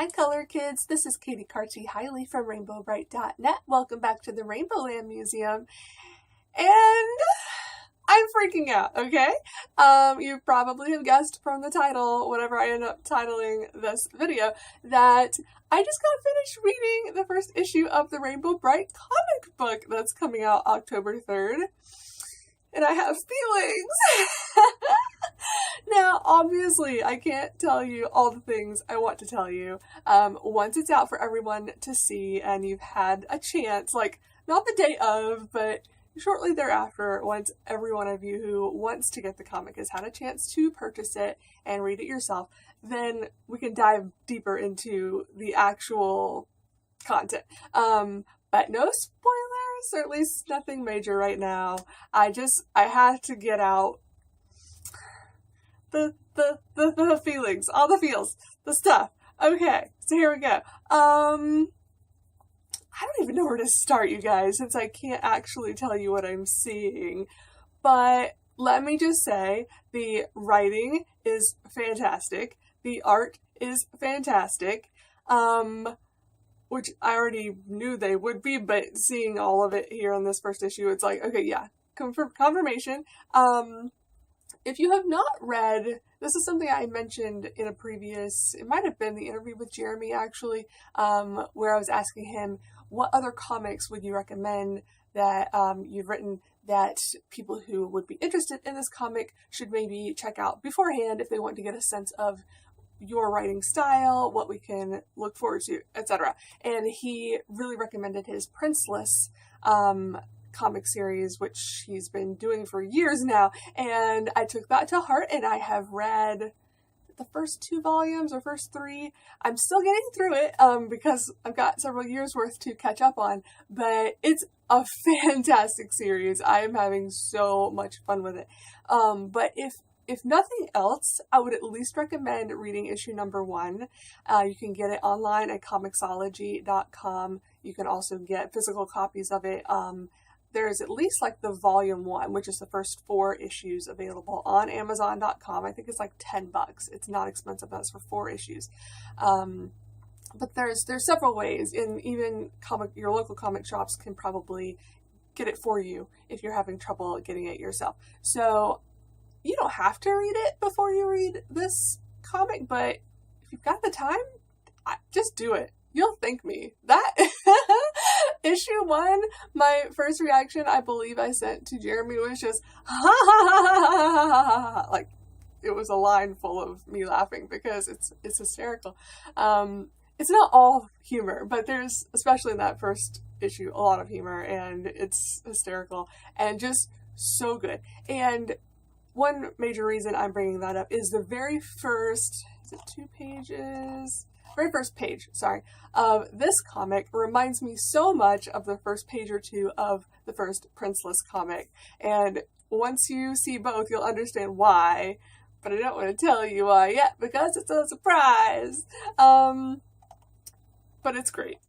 Hi color kids, this is Katie Hiley from RainbowBrite.net. Welcome back to the Rainbow Land Museum. And I'm freaking out, okay? You probably have guessed from the title, whatever I end up titling this video, that I just got finished reading the first issue of the Rainbow Brite comic book that's coming out October 3rd. And I have feelings! Now, obviously, I can't tell you all the things I want to tell you. Once it's out for everyone to see and you've had a chance, like, not the day of, but shortly thereafter, once every one of you who wants to get the comic has had a chance to purchase it and read it yourself, then we can dive deeper into the actual content. But no spoilers, or at least nothing major right now. I had to get out the feelings, all the feels, the stuff. Okay, so here we go. I don't even know where to start, you guys, since I can't actually tell you what I'm seeing. But let me just say, the writing is fantastic. The art is fantastic. Which I already knew they would be, but seeing all of it here on this first issue, it's like, okay, yeah, confirmation. If you have not read, this is something I mentioned in a previous, it might have been the interview with Jeremy actually, where I was asking him, what other comics would you recommend that you've written that people who would be interested in this comic should maybe check out beforehand if they want to get a sense of your writing style, what we can look forward to, etc. And he really recommended his Princeless comic series, which he's been doing for years now, and I took that to heart, and I have read the first 2 volumes or first 3. I'm still getting through it because I've got several years worth to catch up on, but it's a fantastic series. I am having so much fun with it. But if nothing else, I would at least recommend reading issue number 1. You can get it online at comixology.com. You can also get physical copies of it. There's at least like the volume 1, which is the first 4 issues available on Amazon.com. I think it's like $10. It's not expensive. That's for 4 issues. But there's several ways, and even your local comic shops can probably get it for you if you're having trouble getting it yourself. So you don't have to read it before you read this comic, but if you've got the time, just do it. You'll thank me. That issue 1, my first reaction, I believe I sent to Jeremy, was just ha ha ha ha ha ha ha. Like, it was a line full of me laughing because it's hysterical. It's not all humor, but there's, especially in that first issue, a lot of humor, and it's hysterical and just so good. And one major reason I'm bringing that up is the very first, is it 2 pages? Very first page, sorry, of this comic reminds me so much of the first page or 2 of the first Princeless comic. And once you see both, you'll understand why, but I don't want to tell you why yet because it's a surprise. But it's great.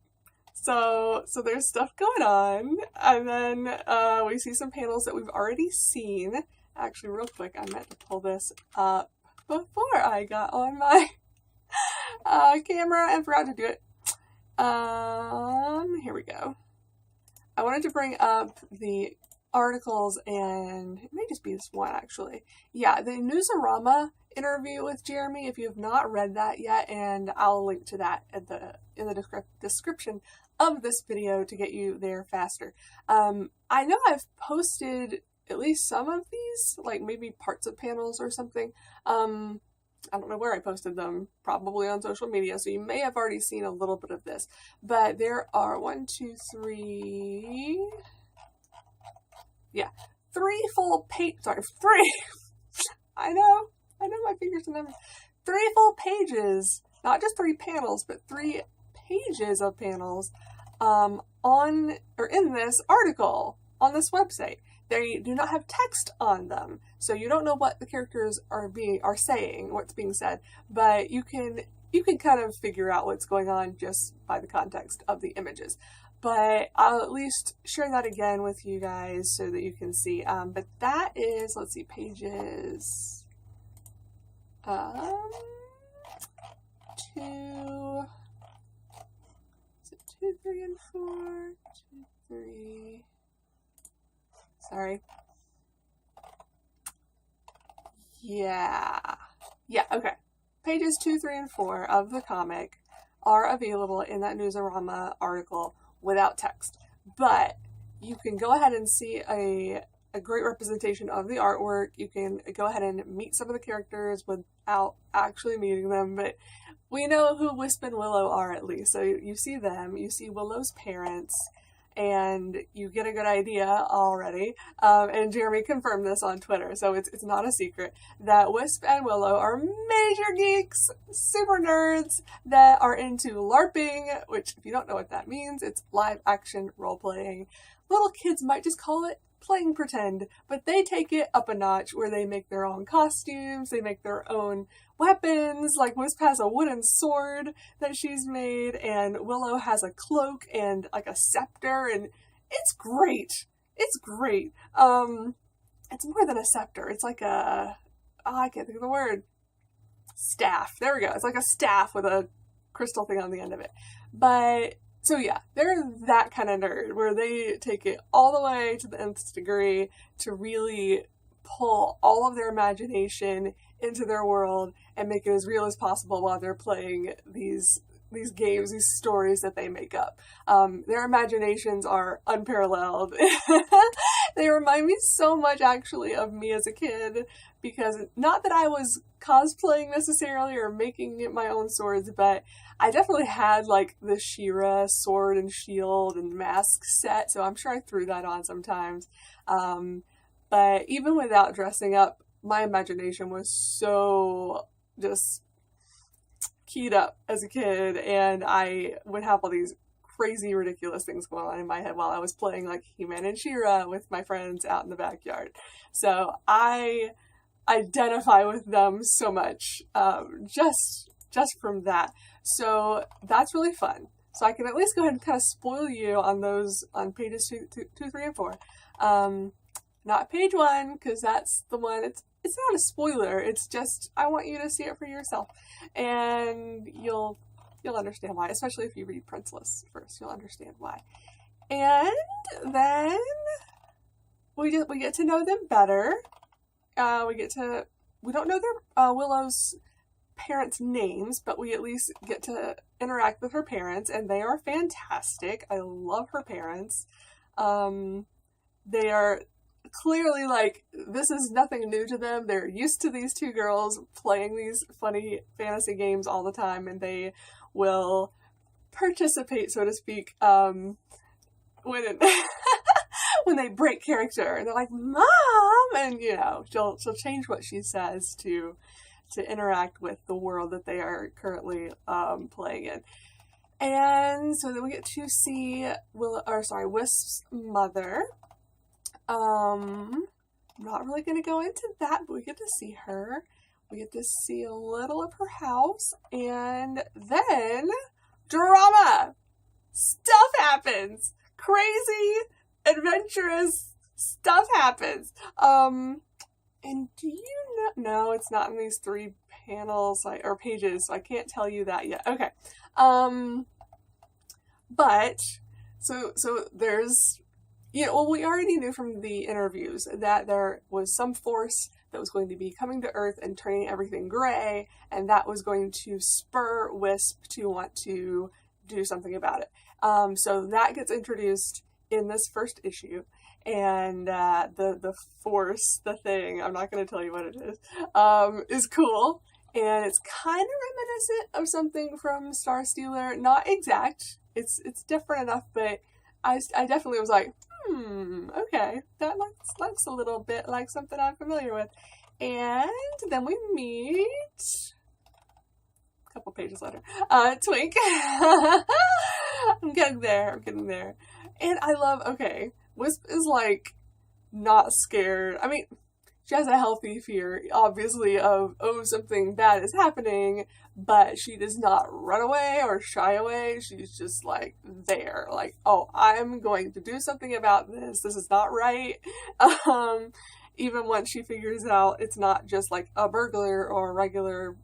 So there's stuff going on, and then we see some panels that we've already seen. Actually, real quick, I meant to pull this up before I got on my camera and forgot to do it. Here we go. I wanted to bring up the articles, and it may just be this one actually. Yeah, the Newsarama interview with Jeremy, if you have not read that yet, and I'll link to that in the description of this video to get you there faster. I know I've posted at least some of these, like maybe parts of panels or something. I don't know where I posted them, probably on social media, so you may have already seen a little bit of this. But there are 3 full page, sorry, 3, I know my fingers and numbers, 3 full pages, not just 3 panels, but 3 pages of panels in this article on this website. They do not have text on them, so you don't know what the characters are saying, what's being said, but you can kind of figure out what's going on just by the context of the images. But I'll at least share that again with you guys so that you can see. But that is, let's see, pages 2 2, 3, and 4. 2, 3. Sorry. Yeah. Yeah, okay. Pages 2, 3, and 4 of the comic are available in that Newsarama article without text. But you can go ahead and see a great representation of the artwork. You can go ahead and meet some of the characters without actually meeting them, but we know who Wisp and Willow are at least. So you see them, you see Willow's parents, and you get a good idea already. And Jeremy confirmed this on Twitter, so it's not a secret, that Wisp and Willow are major geeks, super nerds that are into LARPing, which if you don't know what that means, it's live action role playing. Little kids might just call it playing pretend, but they take it up a notch where they make their own costumes, they make their own weapons. Like Wisp has a wooden sword that she's made, and Willow has a cloak and like a scepter, and it's great. It's great. It's more than a scepter. It's like I can't think of the word. Staff. There we go. It's like a staff with a crystal thing on the end of it. But so yeah, they're that kind of nerd where they take it all the way to the nth degree to really pull all of their imagination into their world and make it as real as possible while they're playing these games, these stories that they make up. Their imaginations are unparalleled. They remind me so much actually of me as a kid, because not that I was cosplaying necessarily or making my own swords, but I definitely had like the She-Ra sword and shield and mask set, so I'm sure I threw that on sometimes. But even without dressing up, my imagination was so just keyed up as a kid, and I would have all these crazy, ridiculous things going on in my head while I was playing like He-Man and She-Ra with my friends out in the backyard. So I identify with them so much, just from that. So that's really fun. So I can at least go ahead and kind of spoil you on those on pages 2, 3, and 4. Not page 1, because that's the one. It's not a spoiler. It's just I want you to see it for yourself, and you'll understand why. Especially if you read Princeless first, you'll understand why. And then we get to know them better. We don't know their Willow's parents' names, but we at least get to interact with her parents, and they are fantastic. I love her parents. They are clearly like, this is nothing new to them. They're used to these two girls playing these funny fantasy games all the time, and they will participate, so to speak, when when they break character, and they're like, "Mom," and she'll change what she says to interact with the world that they are currently playing in. And so then we get to see Wisp's mother. I'm not really going to go into that, but we get to see her. We get to see a little of her house, and then drama! Stuff happens! Crazy, adventurous stuff happens. And do you know? No, it's not in these 3 panels or pages, so I can't tell you that yet. Okay. But so there's, we already knew from the interviews that there was some force that was going to be coming to Earth and turning everything gray, and that was going to spur Wisp to want to do something about it. So that gets introduced in this first issue, and the force, the thing, I'm not going to tell you what it is cool, and it's kind of reminiscent of something from Star Stealer. Not exact. It's different enough, but I definitely was like, okay, that looks a little bit like something I'm familiar with. And then we meet a couple pages later, Twink. I'm getting there. And I love, Wisp is like not scared. I mean, she has a healthy fear, obviously, of, something bad is happening, but she does not run away or shy away. She's just like there, like, I'm going to do something about this. This is not right. Even once she figures out it's not just like a burglar or a regular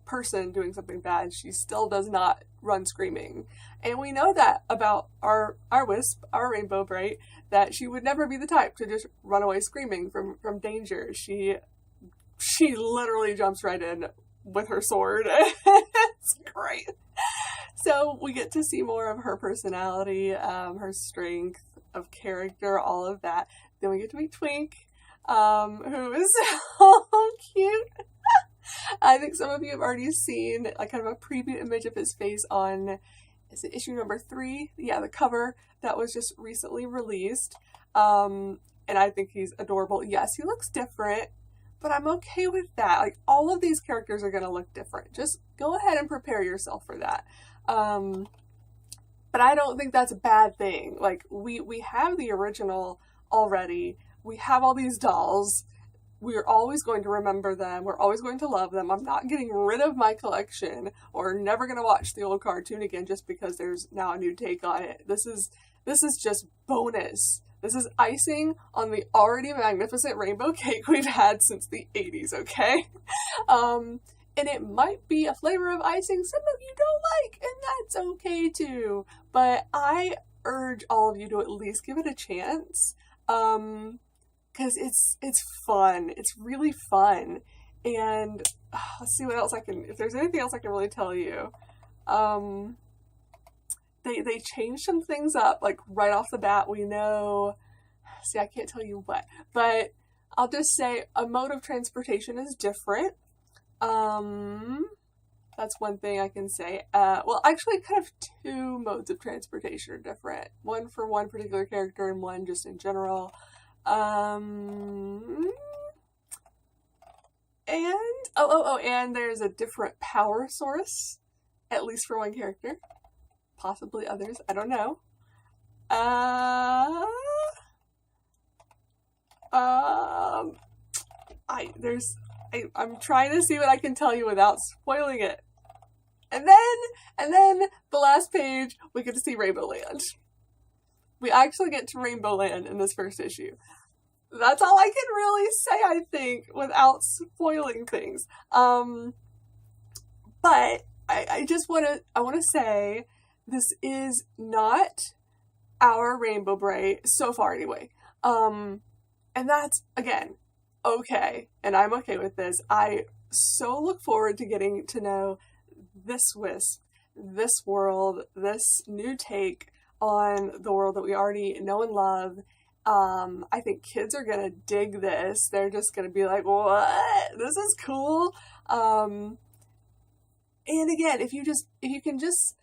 person doing something bad, she still does not run screaming. And we know that about our Wisp, our Rainbow Brite, that she would never be the type to just run away screaming from danger. She literally jumps right in with her sword. It's great. So we get to see more of her personality, her strength of character, all of that. Then we get to meet Twink, who is so cute. I think some of you have already seen like kind of a preview image of his face on, is it issue number 3? Yeah, the cover that was just recently released. And I think he's adorable. Yes, he looks different, but I'm okay with that. Like, all of these characters are going to look different. Just go ahead and prepare yourself for that. But I don't think that's a bad thing. Like, we have the original already. We have all these dolls. We're always going to remember them. We're always going to love them. I'm not getting rid of my collection or never going to watch the old cartoon again just because there's now a new take on it. This is just bonus. This is icing on the already magnificent rainbow cake we've had since the 80s, okay? And it might be a flavor of icing some of you don't like, and that's okay too. But I urge all of you to at least give it a chance. Because it's fun. It's really fun. And let's see what else if there's anything else I can really tell you. They changed some things up, like right off the bat. We know, see, I can't tell you what, but I'll just say a mode of transportation is different. That's one thing I can say. Well, actually, kind of 2 modes of transportation are different. One for one particular character and one just in general. And and there's a different power source, at least for one character, possibly others. I don't know. I'm trying to see what I can tell you without spoiling it. And then the last page, we get to see Rainbow Land. We actually get to Rainbow Land in this first issue. That's all I can really say, I think, without spoiling things. But I just want to say this is not our Rainbow Brite so far anyway. And that's, again, okay. And I'm okay with this. I so look forward to getting to know this Wisp, this world, this new take on the world that we already know and love. I think kids are gonna dig this. They're just gonna be like, what? This is cool. And again, if you can just,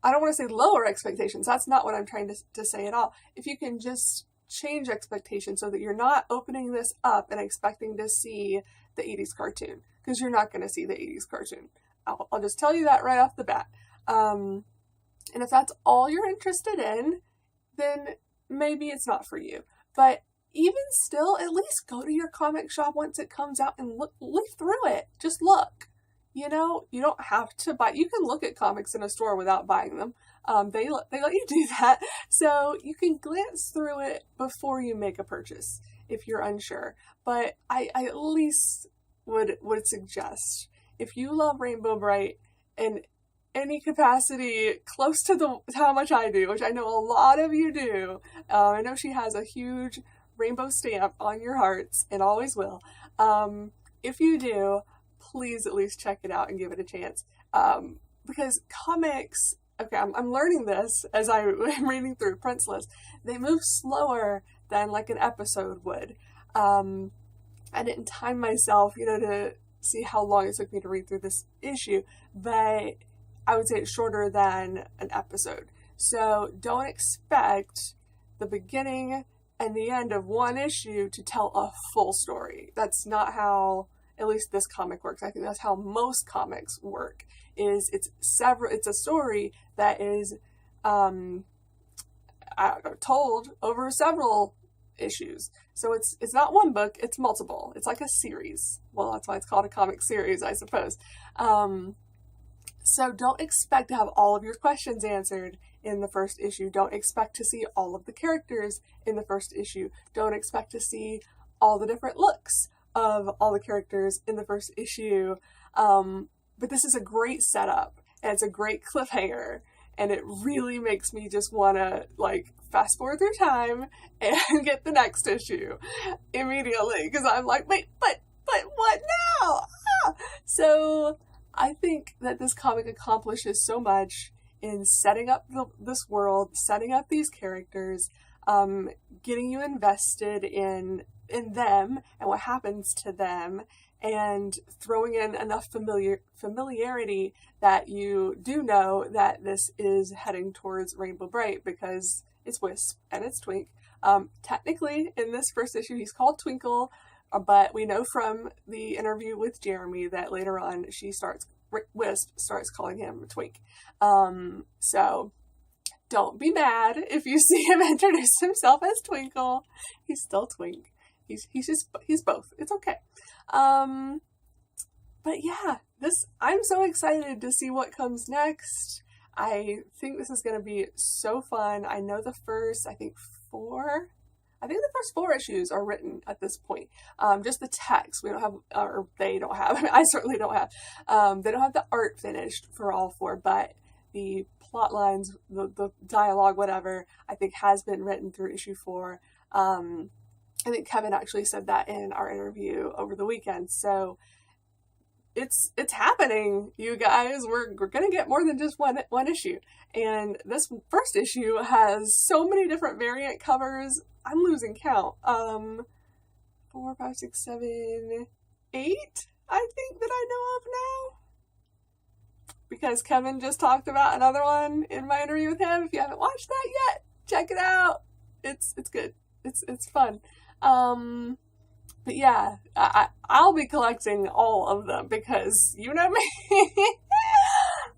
I don't want to say lower expectations. That's not what I'm trying to say at all. If you can just change expectations so that you're not opening this up and expecting to see the 80s cartoon, because you're not going to see the 80s cartoon. I'll just tell you that right off the bat. And if that's all you're interested in, then maybe it's not for you. But even still, at least go to your comic shop once it comes out and leaf through it. Just look. You know, you don't have to buy. You can look at comics in a store without buying them. They let you do that. So you can glance through it before you make a purchase if you're unsure. But I at least would suggest, if you love Rainbow Brite in any capacity close to how much I do, which I know a lot of you do, I know she has a huge rainbow stamp on your hearts and always will. If you do, please at least check it out and give it a chance. Because comics, okay, I'm learning this as I'm reading through Prince List. They move slower than like an episode would. I didn't time myself, to see how long it took me to read through this issue, but I would say it's shorter than an episode. So don't expect the beginning and the end of one issue to tell a full story. That's not how, at least this comic works. I think that's how most comics work. It's a story that is told over several issues. So it's not one book, it's multiple. It's like a series. Well, that's why it's called a comic series, I suppose. So don't expect to have all of your questions answered in the first issue. Don't expect to see all of the characters in the first issue. Don't expect to see all the different looks of all the characters in the first issue. But this is a great setup, and it's a great cliffhanger, and it really makes me just want to, like, fast forward through time and get the next issue immediately, because I'm like, wait, but what now? Ah! So I think that this comic accomplishes so much in setting up this world, setting up these characters, getting you invested in them and what happens to them, and throwing in enough familiarity that you do know that this is heading towards Rainbow Brite, because it's Wisp and it's Twink. Technically, in this first issue, he's called Twinkle, but we know from the interview with Jeremy that later on Wisp starts calling him Twink. So don't be mad if you see him introduce himself as Twinkle. He's still Twink. He's both. It's okay. But yeah, I'm so excited to see what comes next. I think this is going to be so fun. I know the first, I think the first 4 issues are written at this point. Just the text. We don't have, or they don't have, I mean, I certainly don't have. They don't have the art finished for all 4, but the plot lines, the dialogue, whatever, I think has been written through issue 4. I think Kevin actually said that in our interview over the weekend. So it's happening, you guys. We're gonna get more than just one issue. And this first issue has so many different variant covers. I'm losing count. 4, 5, 6, 7, 8, I think, that I know of now. Because Kevin just talked about another one in my interview with him. If you haven't watched that yet, check it out. It's good. It's fun. But yeah, I'll be collecting all of them, because you know me,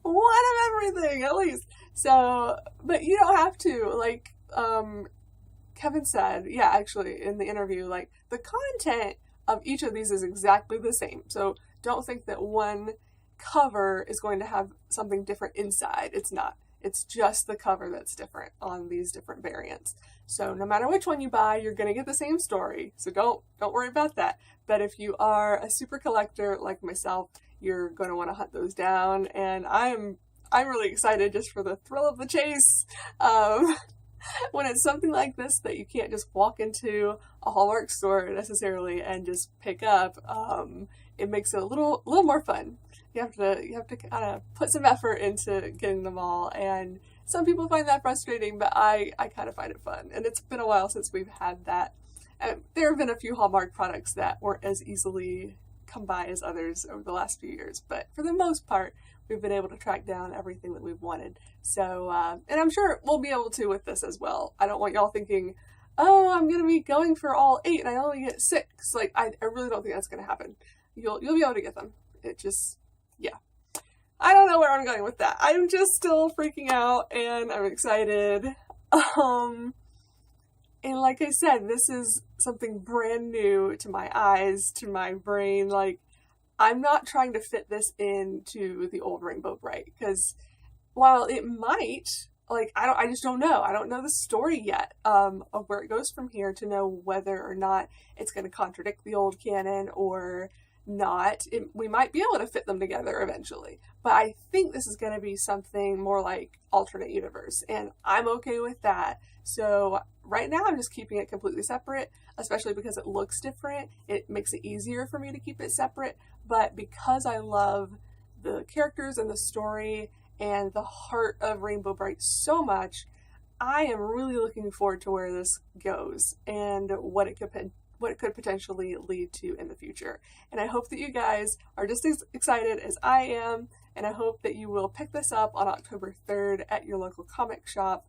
one of everything at least. So, but you don't have to, like, Kevin said, yeah, actually in the interview, like, the content of each of these is exactly the same. So don't think that one cover is going to have something different inside. It's not. It's just the cover that's different on these different variants. So no matter which one you buy, you're going to get the same story. So don't worry about that. But if you are a super collector like myself, you're going to want to hunt those down. And I'm really excited just for the thrill of the chase. When it's something like this that you can't just walk into a Hallmark store necessarily and just pick up, it makes it a little more fun. You have to kind of put some effort into getting them all, and some people find that frustrating, but I kind of find it fun. And it's been a while since we've had that. There have been a few Hallmark products that weren't as easily come by as others over the last few years, but for the most part, we've been able to track down everything that we've wanted. So, and I'm sure we'll be able to with this as well. I don't want y'all thinking, oh, I'm going to be going for all 8 and I only get 6. Like, I really don't think that's going to happen. You'll be able to get them. It just, yeah. I don't know where I'm going with that. I'm just still freaking out, and I'm excited. And like I said, this is something brand new to my eyes, to my brain. Like, I'm not trying to fit this into the old Rainbow Brite, because while it might, like, I just don't know. I don't know the story yet, of where it goes from here to know whether or not it's going to contradict the old canon or not. We might be able to fit them together eventually, but I think this is going to be something more like alternate universe, and I'm okay with that. So right now I'm just keeping it completely separate, especially because it looks different. It makes it easier for me to keep it separate, but because I love the characters and the story and the heart of Rainbow Brite so much, I am really looking forward to where this goes and what it could potentially lead to in the future. And I hope that you guys are just as excited as I am, and I hope that you will pick this up on October 3rd at your local comic shop.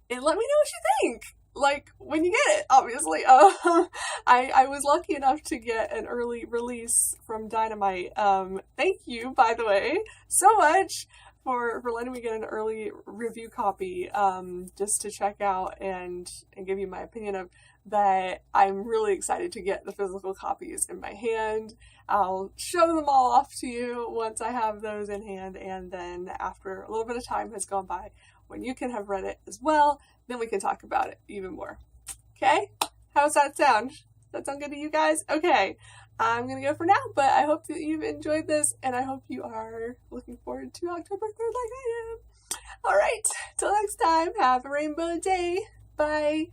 And let me know what you think, like, when you get it, obviously. I was lucky enough to get an early release from Dynamite. Thank you, by the way, so much for letting me get an early review copy, just to check out and give you my opinion of. But I'm really excited to get the physical copies in my hand. I'll show them all off to you once I have those in hand, and then after a little bit of time has gone by, when you can have read it as well, then we can talk about it even more. Okay? How does that sound? Does that sound good to you guys? Okay. I'm gonna go for now, but I hope that you've enjoyed this, and I hope you are looking forward to October 3rd like I am. Alright, till next time, have a rainbow day. Bye.